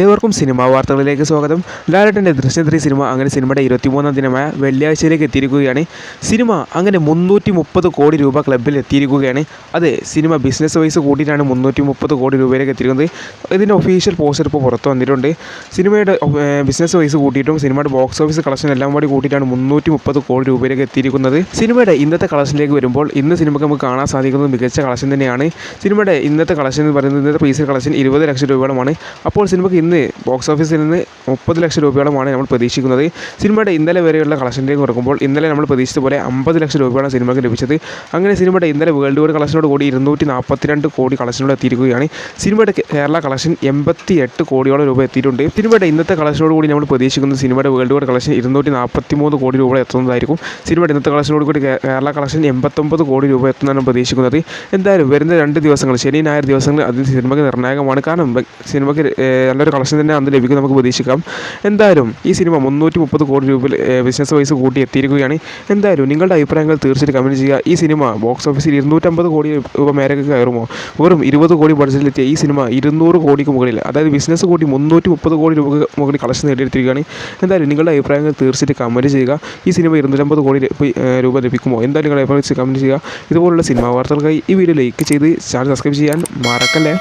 ഏവർക്കും സിനിമാ വാർത്തകളിലേക്ക് സ്വാഗതം. ലാലേട്ടൻ്റെ ദൃശ്യം 3 സിനിമ അങ്ങനെ സിനിമയുടെ 23-ാം ദിനമായ വെള്ളിയാഴ്ചയിലേക്ക് എത്തിയിരിക്കുകയാണ്. സിനിമ അങ്ങനെ 330 കോടി രൂപ ക്ലബ്ബിൽ എത്തിയിരിക്കുകയാണ്. അതെ, സിനിമ ബിസിനസ് വൈസ് കൂട്ടിയിട്ടാണ് 330 കോടി രൂപയിലേക്ക് എത്തിയിരിക്കുന്നത്. ഇതിൻ്റെ ഒഫീഷ്യൽ പോസ്റ്റർ ഇപ്പോൾ പുറത്ത് വന്നിട്ടുണ്ട്. സിനിമയുടെ ബിസിനസ് വൈസ് കൂട്ടിയിട്ടും സിനിമയുടെ ബോക്സ് ഓഫീസ് കളക്ഷൻ എല്ലാം കൂടി കൂട്ടിയിട്ടാണ് 330 കോടി രൂപയിലേക്ക് എത്തിയിരിക്കുന്നത്. സിനിമയുടെ ഇന്നത്തെ കളക്ഷനിലേക്ക് വരുമ്പോൾ ഇന്ന് സിനിമയ്ക്ക് നമുക്ക് കാണാൻ സാധിക്കുന്നത് മികച്ച കളക്ഷൻ തന്നെയാണ്. സിനിമയുടെ ഇന്നത്തെ കളക്ഷൻ എന്ന് പറയുന്നത് ഇന്നത്തെ പ്രീസെയിൽ കളക്ഷൻ 20 ലക്ഷം രൂപയോളമാണ്. അപ്പോൾ സിനിമയ്ക്ക് ഇന്ന് ബോക്സ് ഓഫീസിൽ നിന്ന് 30 ലക്ഷം രൂപയോളമാണ് നമ്മൾ പ്രതീക്ഷിക്കുന്നത്. സിനിമയുടെ ഇന്നലെ വരെയുള്ള കളക്ഷനിലേക്ക് കൊടുക്കുമ്പോൾ ഇന്നലെ നമ്മൾ പ്രതീക്ഷിച്ച പോലെ 50 ലക്ഷം രൂപയാണ് സിനിമയ്ക്ക് ലഭിച്ചത്. അങ്ങനെ സിനിമയുടെ ഇന്നലെ വേൾഡ് വൈഡ് കളക്ഷനോട് കൂടി 242 കോടി കളക്ഷനോട് എത്തിയിരിക്കുകയാണ്. സിനിമയുടെ കേരള കളക്ഷൻ 88 കോടിയോളം രൂപ എത്തിയിട്ടുണ്ട്. സിനിമയുടെ ഇന്നത്തെ കളക്ഷനോട് കൂടി നമ്മൾ പ്രതീക്ഷിക്കുന്നത് സിനിമയുടെ വേൾഡ് വൈഡ് കളക്ഷൻ 243 കോടി രൂപ എത്തുന്നതായിരിക്കും. സിനിമയുടെ ഇന്നത്തെ കളക്ഷനോട് കൂടി കേരള കളക്ഷൻ 89 കോടി രൂപ എത്തുന്നതാണ് പ്രതീക്ഷിക്കുന്നത്. എന്തായാലും വരുന്ന 2 ദിവസങ്ങൾ ശനി ഞായർ ദിവസങ്ങൾ അതിന് സിനിമയ്ക്ക് നിർണായകമാണ്. കാരണം സിനിമയ്ക്ക് നല്ലൊരു കളക്ഷൻ തന്നെ അന്ന് ലഭിക്കും, നമുക്ക് പ്രതീക്ഷിക്കാം. എന്തായാലും ഈ സിനിമ 330 കോടി രൂപ ബിസിനസ് വൈസ് കൂട്ടി എത്തിയിരിക്കുകയാണ്. എന്തായാലും നിങ്ങളുടെ അഭിപ്രായങ്ങൾ തീർച്ചയായിട്ടും കമൻറ്റ് ചെയ്യുക. ഈ സിനിമ ബോക്സ് ഓഫീസിൽ 250 കോടി രൂപ മേലേക്ക് കയറുമോ? വെറും 20 കോടി ബഡ്ജറ്റിലെത്തിയ ഈ സിനിമ 200 കോടിക്ക് മുകളിൽ, അതായത് ബിസിനസ് കൂട്ടി 330 കോടി രൂപ മുകളിൽ കളക്ഷൻ നേടിയെടുത്തിരിക്കുകയാണ്. എന്തായാലും നിങ്ങളുടെ അഭിപ്രായങ്ങൾ തീർച്ചയായിട്ടും കമൻറ്റ് ചെയ്യുക. ഈ സിനിമ 250 കോടി രൂപ ലഭിക്കുമോ? എന്തായാലും നിങ്ങളുടെ അഭിപ്രായം കമൻറ്റ് ചെയ്യുക. ഇതുപോലുള്ള സിനിമാ വാർത്തകൾക്കായി ഈ വീഡിയോ ലൈക്ക് ചെയ്ത് ചാനൽ സബ്സ്ക്രൈബ് ചെയ്യാൻ മറക്കല്ലേ.